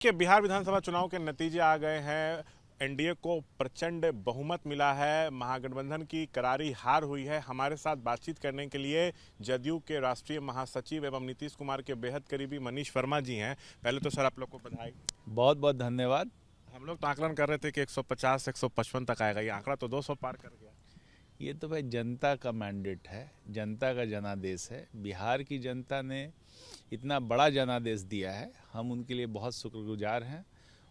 कि बिहार विधानसभा चुनाव के नतीजे आ गए हैं। एनडीए को प्रचंड बहुमत मिला है, महागठबंधन की करारी हार हुई है। हमारे साथ बातचीत करने के लिए जदयू के राष्ट्रीय महासचिव एवं नीतीश कुमार के बेहद करीबी मनीष वर्मा जी हैं। पहले तो सर आप लोग को बधाई। बहुत बहुत धन्यवाद। हम लोग तो आकलन कर रहे थे कि 150 155 तक आएगा, ये आंकड़ा तो 200 पार कर गया। ये तो भाई जनता का मैंडेट है, जनता का जनादेश है। बिहार की जनता ने इतना बड़ा जनादेश दिया है, हम उनके लिए बहुत शुक्रगुजार हैं।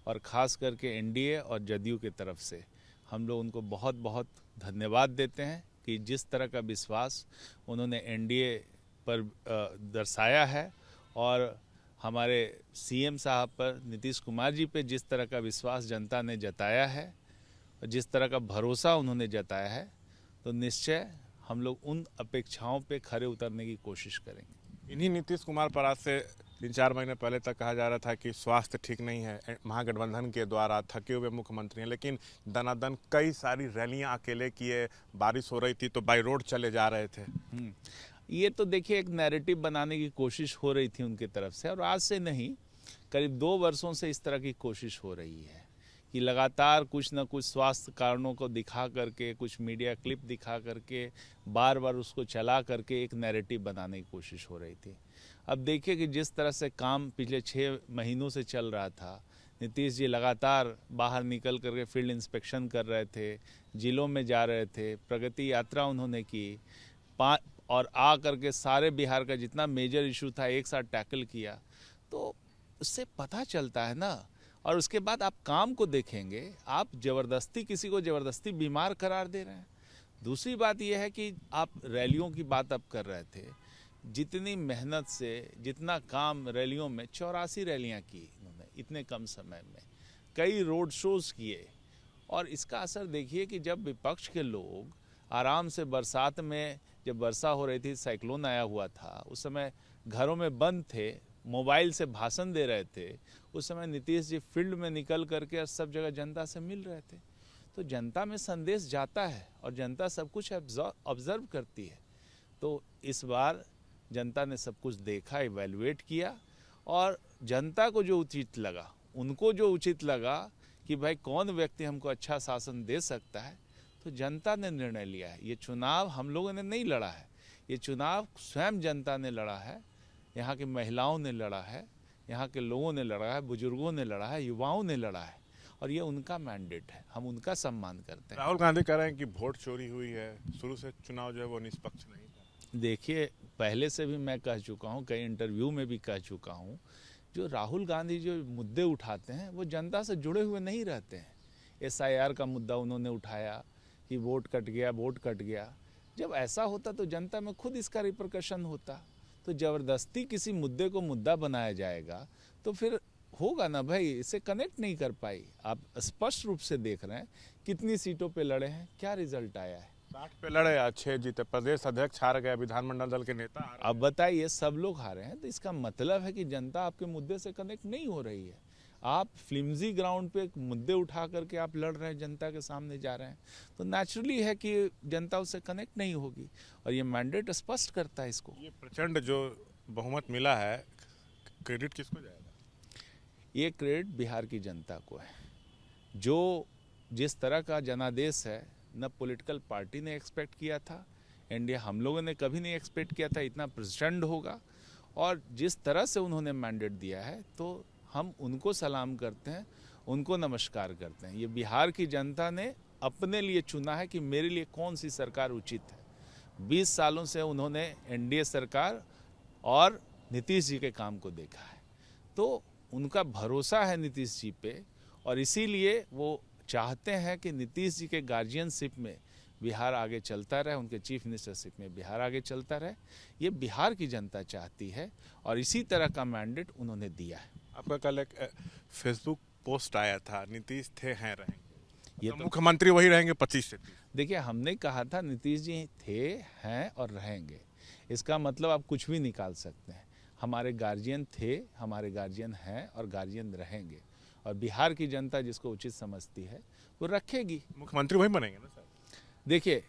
और ख़ास करके एनडीए और जदयू की तरफ से हम लोग उनको बहुत बहुत धन्यवाद देते हैं कि जिस तरह का विश्वास उन्होंने एनडीए पर दर्शाया है, और हमारे सीएम साहब पर, नीतीश कुमार जी पे जिस तरह का विश्वास जनता ने जताया है और जिस तरह का भरोसा उन्होंने जताया है, तो निश्चय हम लोग उन अपेक्षाओं पे खरे उतरने की कोशिश करेंगे। इन्हीं नीतीश कुमार पर आज से 3-4 महीने पहले तक कहा जा रहा था कि स्वास्थ्य ठीक नहीं है, महागठबंधन के द्वारा थके हुए मुख्यमंत्री हैं, लेकिन दनादन कई सारी रैलियां अकेले किए, बारिश हो रही थी तो बाई रोड चले जा रहे थे। ये तो देखिए एक नैरेटिव बनाने की कोशिश हो रही थी उनकी तरफ से, और आज से नहीं, करीब 2 वर्षों से इस तरह की कोशिश हो रही है कि लगातार कुछ न कुछ स्वास्थ्य कारणों को दिखा करके, कुछ मीडिया क्लिप दिखा करके, बार बार उसको चला करके एक नैरेटिव बनाने की कोशिश हो रही थी। अब देखिए कि जिस तरह से काम पिछले 6 महीनों से चल रहा था, नीतीश जी लगातार बाहर निकल करके फील्ड इंस्पेक्शन कर रहे थे, जिलों में जा रहे थे, प्रगति यात्रा उन्होंने की, और आ करके सारे बिहार का जितना मेजर इशू था एक साथ टैकल किया। तो उससे पता चलता है ना। और उसके बाद आप काम को देखेंगे, आप ज़बरदस्ती किसी को ज़बरदस्ती बीमार करार दे रहे हैं। दूसरी बात यह है कि आप रैलियों की बात अब कर रहे थे, जितनी मेहनत से जितना काम रैलियों में, 84 रैलियां की इन्होंने इतने कम समय में, कई रोड शोज़ किए। और इसका असर देखिए कि जब विपक्ष के लोग आराम से बरसात में, जब वर्षा हो रही थी, साइक्लोन आया हुआ था, उस समय घरों में बंद थे, मोबाइल से भाषण दे रहे थे, उस समय नीतीश जी फील्ड में निकल करके सब जगह जनता से मिल रहे थे। तो जनता में संदेश जाता है और जनता सब कुछ ऑब्जर्व करती है। तो इस बार जनता ने सब कुछ देखा, इवैल्यूएट किया, और जनता को जो उचित लगा, उनको जो उचित लगा कि भाई कौन व्यक्ति हमको अच्छा शासन दे सकता है, तो जनता ने निर्णय लिया है। ये चुनाव हम लोगों ने नहीं लड़ा है, ये चुनाव स्वयं जनता ने लड़ा है। यहाँ की महिलाओं ने लड़ा है, यहाँ के लोगों ने लड़ा है, बुजुर्गों ने लड़ा है, युवाओं ने लड़ा है, और ये उनका मैंडेट है, हम उनका सम्मान करते हैं। राहुल गांधी कह रहे हैं कि वोट चोरी हुई है, शुरू से चुनाव जो है वो निष्पक्ष नहीं था। देखिए, पहले से भी मैं कह चुका हूँ, कई इंटरव्यू में भी कह चुका हूँ, जो राहुल गांधी जो मुद्दे उठाते हैं वो जनता से जुड़े हुए नहीं रहते हैं। SIR का मुद्दा उन्होंने उठाया कि वोट कट गया, वोट कट गया। जब ऐसा होता तो जनता में खुद इसका रिपरकशन होता। तो ज़बरदस्ती किसी मुद्दे को मुद्दा बनाया जाएगा तो फिर होगा ना भाई, इसे कनेक्ट नहीं कर पाई। आप स्पष्ट रूप से देख रहे हैं कितनी सीटों पे लड़े हैं, क्या रिजल्ट आया है। 60 पे लड़े, 6 जीते, प्रदेश अध्यक्ष हार गए, विधानमंडल दल के नेता हार गए। अब बताइए, सब लोग हारे हैं, तो इसका मतलब है कि जनता आपके मुद्दे से कनेक्ट नहीं हो रही है। आप फ्लिम्जी ग्राउंड पे मुद्दे उठा करके आप लड़ रहे हैं, जनता के सामने जा रहे हैं, तो नेचुरली है कि जनता उससे कनेक्ट नहीं होगी। और ये मैंडेट स्पष्ट करता है इसको। ये प्रचंड जो बहुमत मिला है, क्रेडिट किसको जाएगा? ये क्रेडिट बिहार की जनता को है। जो जिस तरह का जनादेश है, न पॉलिटिकल पार्टी ने एक्सपेक्ट किया था, एनडीए हम लोगों ने कभी नहीं एक्सपेक्ट किया था इतना प्रचंड होगा। और जिस तरह से उन्होंने मैंडेट दिया है, तो हम उनको सलाम करते हैं, उनको नमस्कार करते हैं। ये बिहार की जनता ने अपने लिए चुना है कि मेरे लिए कौन सी सरकार उचित है। 20 सालों से उन्होंने एनडीए सरकार और नीतीश जी के काम को देखा है, तो उनका भरोसा है नीतीश जी पे, और इसीलिए वो चाहते हैं कि नीतीश जी के गार्जियनशिप में बिहार आगे चलता रहे, उनके चीफ मिनिस्टरशिप में बिहार आगे चलता रहे। ये बिहार की जनता चाहती है, और इसी तरह का मैंडेट उन्होंने दिया है। आपका कल एक फेसबुक पोस्ट आया था, नीतीश थे हैं रहेंगे, ये तो तो मुख्यमंत्री वही रहेंगे 25 से 30। देखिए, हमने कहा था नीतीश जी थे, हैं और रहेंगे। इसका मतलब आप कुछ भी निकाल सकते हैं। हमारे गार्जियन थे, हमारे गार्जियन हैं और गार्जियन रहेंगे, और बिहार की जनता जिसको उचित समझती है वो रखेगी। मुख्यमंत्री वही बनेंगे ना सर? देखिए,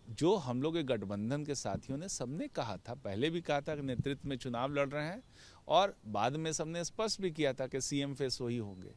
जो हम लोग के गठबंधन के साथियों ने सबने कहा था, पहले भी कहा था कि नेतृत्व में चुनाव लड़ रहे हैं, और बाद में सबने स्पष्ट भी किया था कि सीएम फेस वही होंगे।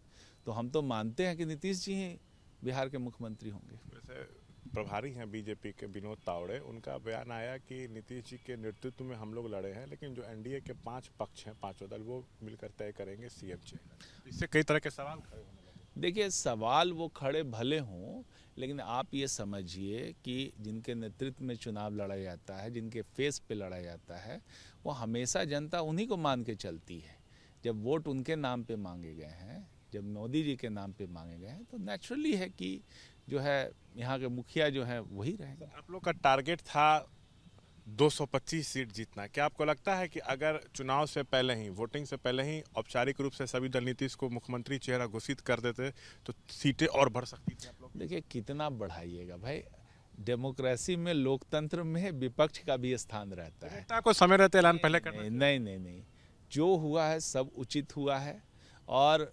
तो हम तो मानते हैं कि नीतीश जी ही बिहार के मुख्यमंत्री होंगे। वैसे प्रभारी हैं बीजेपी के विनोद तावड़े, उनका बयान आया कि नीतीश जी के नेतृत्व में हम लोग लड़े हैं, लेकिन जो एनडीए के 5 पक्ष हैं, पांचों दल, वो मिलकर तय करेंगे सीएम चेहरा। इससे कई तरह के सवाल खड़े होने लगे। देखिए, सवाल वो खड़े भले हों, लेकिन आप ये समझिए कि जिनके नेतृत्व में चुनाव लड़ा जाता है, जिनके फेस पे लड़ा जाता है, वो हमेशा जनता उन्हीं को मान के चलती है। जब वोट उनके नाम पे मांगे गए हैं, जब मोदी जी के नाम पे मांगे गए हैं, तो नेचुरली है कि जो है यहाँ के मुखिया जो है वही रहेगा। आप लोग का टारगेट था 225 सीट जीतना। क्या आपको लगता है कि अगर चुनाव से पहले ही, वोटिंग से पहले ही औपचारिक रूप से सभी दल नीतीश को मुख्यमंत्री चेहरा घोषित कर देते तो सीटें और बढ़ सकती थी आप लोग? देखिए, कितना बढ़ाइएगा भाई, डेमोक्रेसी में, लोकतंत्र में विपक्ष का भी स्थान रहता है। को समय रहते ऐलान पहले करना? नहीं, जो हुआ है सब उचित हुआ है, और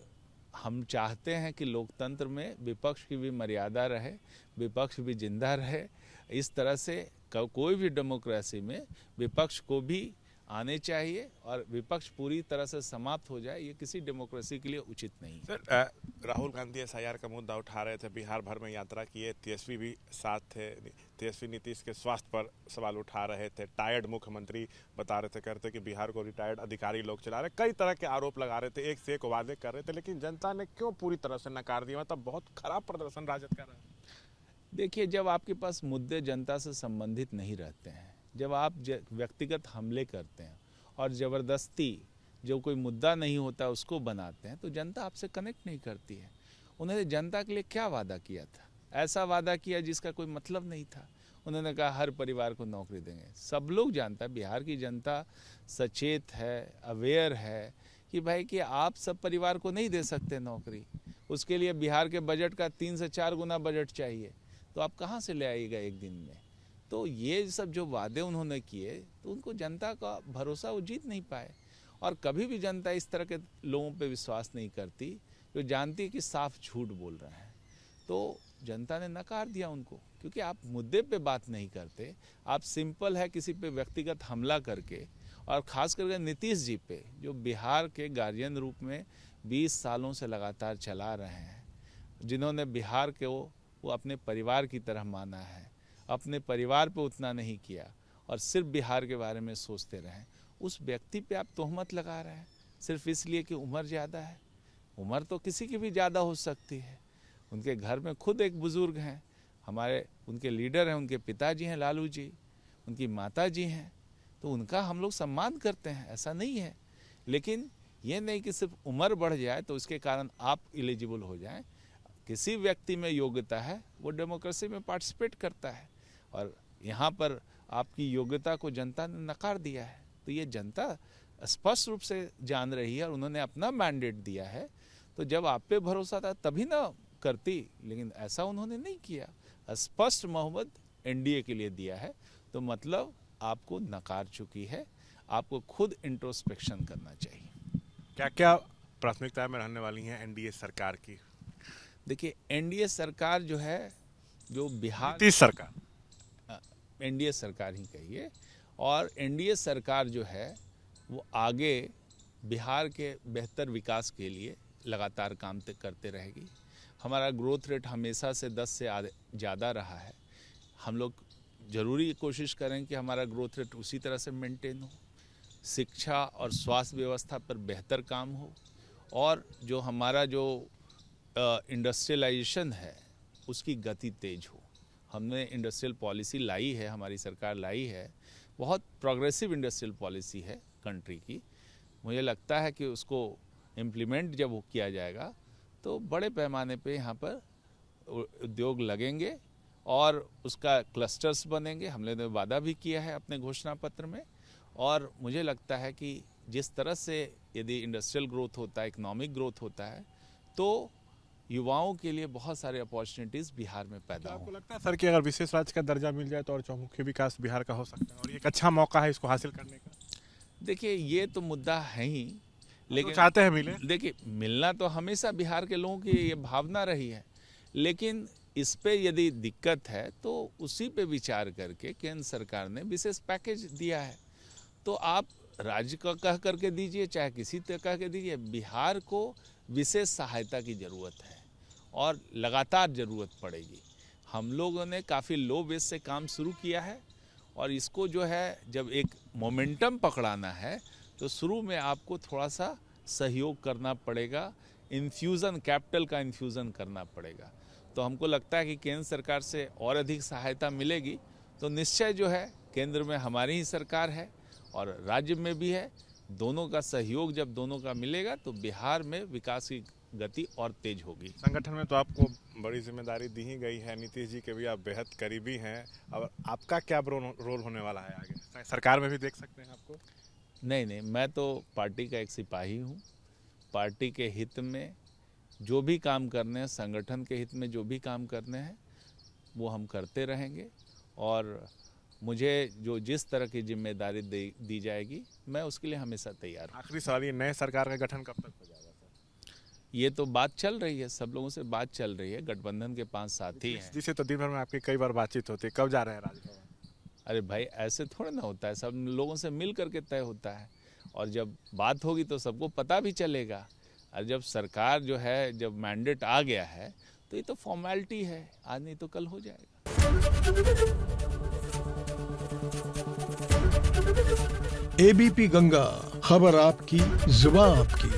हम चाहते हैं कि लोकतंत्र में विपक्ष की भी मर्यादा रहे, विपक्ष भी जिंदा रहे। इस तरह से कोई भी डेमोक्रेसी में विपक्ष को भी आने चाहिए, और विपक्ष पूरी तरह से समाप्त हो जाए, ये किसी डेमोक्रेसी के लिए उचित नहीं। सर, राहुल गांधी एसआईआर का मुद्दा उठा रहे थे, बिहार भर में यात्रा किए, तेजस्वी भी साथ थे, तेजस्वी नीतीश के स्वास्थ्य पर सवाल उठा रहे थे, टायर्ड मुख्यमंत्री बता रहे थे, कहते कि बिहार को रिटायर्ड अधिकारी लोग चला रहे, कई तरह के आरोप लगा रहे थे, एक से एक वादे कर रहे थे, लेकिन जनता ने क्यों पूरी तरह से नकार दिया? मतलब बहुत खराब प्रदर्शन राजद कर रहा है। देखिए, जब आपके पास मुद्दे जनता से संबंधित नहीं रहते हैं, जब आप व्यक्तिगत हमले करते हैं और ज़बरदस्ती जो कोई मुद्दा नहीं होता उसको बनाते हैं, तो जनता आपसे कनेक्ट नहीं करती है। उन्होंने जनता के लिए क्या वादा किया था? ऐसा वादा किया जिसका कोई मतलब नहीं था। उन्होंने कहा हर परिवार को नौकरी देंगे। सब लोग जानता है, बिहार की जनता सचेत है, अवेयर है कि भाई कि आप सब परिवार को नहीं दे सकते नौकरी। उसके लिए बिहार के बजट का 3 से 4 गुना बजट चाहिए, तो आप कहाँ से ले आइएगा एक दिन में? तो ये सब जो वादे उन्होंने किए, तो उनको जनता का भरोसा वो जीत नहीं पाए। और कभी भी जनता इस तरह के लोगों पे विश्वास नहीं करती जो जानती है कि साफ झूठ बोल रहे हैं। तो जनता ने नकार दिया उनको, क्योंकि आप मुद्दे पे बात नहीं करते, आप सिंपल है किसी पे व्यक्तिगत हमला करके, और ख़ास करके नीतीश जी पे, जो बिहार के गार्जियन रूप में 20 सालों से लगातार चला रहे हैं, जिन्होंने बिहार के वो अपने परिवार की तरह माना है, अपने परिवार पे उतना नहीं किया और सिर्फ बिहार के बारे में सोचते रहे, उस व्यक्ति पे आप तोहमत लगा रहे हैं सिर्फ इसलिए कि उम्र ज़्यादा है। उम्र तो किसी की भी ज़्यादा हो सकती है। उनके घर में खुद एक बुज़ुर्ग हैं, हमारे उनके लीडर हैं, उनके पिताजी हैं लालू जी, उनकी माता जी हैं, तो उनका हम लोग सम्मान करते हैं, ऐसा नहीं है। लेकिन ये नहीं कि सिर्फ उम्र बढ़ जाए तो उसके कारण आप एलिजिबल हो जाएं। किसी व्यक्ति में योग्यता है, वो डेमोक्रेसी में पार्टिसिपेट करता है, और यहाँ पर आपकी योग्यता को जनता ने नकार दिया है। तो ये जनता स्पष्ट रूप से जान रही है, और उन्होंने अपना मैंडेट दिया है। तो जब आप पे भरोसा था तभी ना करती, लेकिन ऐसा उन्होंने नहीं किया। स्पष्ट बहुमत एनडीए के लिए दिया है, तो मतलब आपको नकार चुकी है। आपको खुद इंट्रोस्पेक्शन करना चाहिए। क्या क्या प्राथमिकताएं में रहने वाली हैं एनडीए सरकार की? देखिए, एनडीए सरकार जो है, जो बिहार, नीतीश सरकार, एनडीए सरकार ही कहिए, और एनडीए सरकार जो है वो आगे बिहार के बेहतर विकास के लिए लगातार काम करते रहेगी। हमारा ग्रोथ रेट हमेशा से 10 से ज़्यादा रहा है। हम लोग ज़रूरी कोशिश करें कि हमारा ग्रोथ रेट उसी तरह से मेंटेन हो, शिक्षा और स्वास्थ्य व्यवस्था पर बेहतर काम हो, और जो हमारा जो इंडस्ट्रियलाइजेशन है उसकी गति तेज हो। हमने इंडस्ट्रियल पॉलिसी लाई है, हमारी सरकार लाई है, बहुत प्रोग्रेसिव इंडस्ट्रियल पॉलिसी है कंट्री की। मुझे लगता है कि उसको इम्प्लीमेंट जब किया जाएगा तो बड़े पैमाने पे यहाँ पर उद्योग लगेंगे और उसका क्लस्टर्स बनेंगे। हमने तो वादा भी किया है अपने घोषणा पत्र में, और मुझे लगता है कि जिस तरह से यदि इंडस्ट्रियल ग्रोथ होता है, इकोनॉमिक ग्रोथ होता है, तो युवाओं के लिए बहुत सारे अपॉर्चुनिटीज़ बिहार में पैदा हो। आपको लगता है सर कि अगर विशेष राज्य का दर्जा मिल जाए तो और चौमुखी विकास बिहार का हो सकता है, और ये एक अच्छा मौका है इसको हासिल करने का? देखिए, ये तो मुद्दा है ही, लेकिन तो चाहते हैं मिले। देखिए, मिलना तो हमेशा बिहार के लोगों की ये भावना रही है, लेकिन इस पे यदि दिक्कत है तो उसी पे विचार करके केंद्र सरकार ने विशेष पैकेज दिया है। तो आप राज्य का कह करके दीजिए, चाहे किसी तरह कह के दीजिए, बिहार को विशेष सहायता की ज़रूरत है और लगातार ज़रूरत पड़ेगी। हम लोगों ने काफ़ी लो बेस से काम शुरू किया है और इसको जो है जब एक मोमेंटम पकड़ाना है तो शुरू में आपको थोड़ा सा सहयोग करना पड़ेगा, इन्फ्यूज़न, कैपिटल का इन्फ्यूज़न करना पड़ेगा। तो हमको लगता है कि केंद्र सरकार से और अधिक सहायता मिलेगी तो निश्चय जो है केंद्र में हमारी ही सरकार है और राज्य में भी है, दोनों का सहयोग जब दोनों का मिलेगा तो बिहार में विकास की गति और तेज होगी। संगठन में तो आपको बड़ी जिम्मेदारी दी ही गई है, नीतीश जी के भी आप बेहद करीबी हैं, और आपका क्या रोल होने वाला है आगे? सरकार में भी देख सकते हैं आपको? नहीं, मैं तो पार्टी का एक सिपाही हूँ। पार्टी के हित में जो भी काम करने हैं, संगठन के हित में जो भी काम करने हैं वो हम करते रहेंगे और मुझे जो जिस तरह की जिम्मेदारी दी जाएगी मैं उसके लिए हमेशा तैयार हूँ। आखिरी सवाल, ये नए सरकार का गठन कब तक हो जाएगा सर? ये तो बात चल रही है, सब लोगों से बात चल रही है, गठबंधन के 5 साथी हैं। जिससे तो दिन भर में आपकी कई बार बातचीत होती है, कब जा रहे हैं राजभवन? अरे भाई ऐसे थोड़ा ना होता है, सब लोगों से मिल करके तय होता है और जब बात होगी तो सबको पता भी चलेगा। और जब सरकार जो है, जब मैंडेट आ गया है तो ये तो फॉर्मेलिटी है, आज नहीं तो कल हो जाएगा। एबीपी गंगा, खबर आपकी, जुबान आपकी।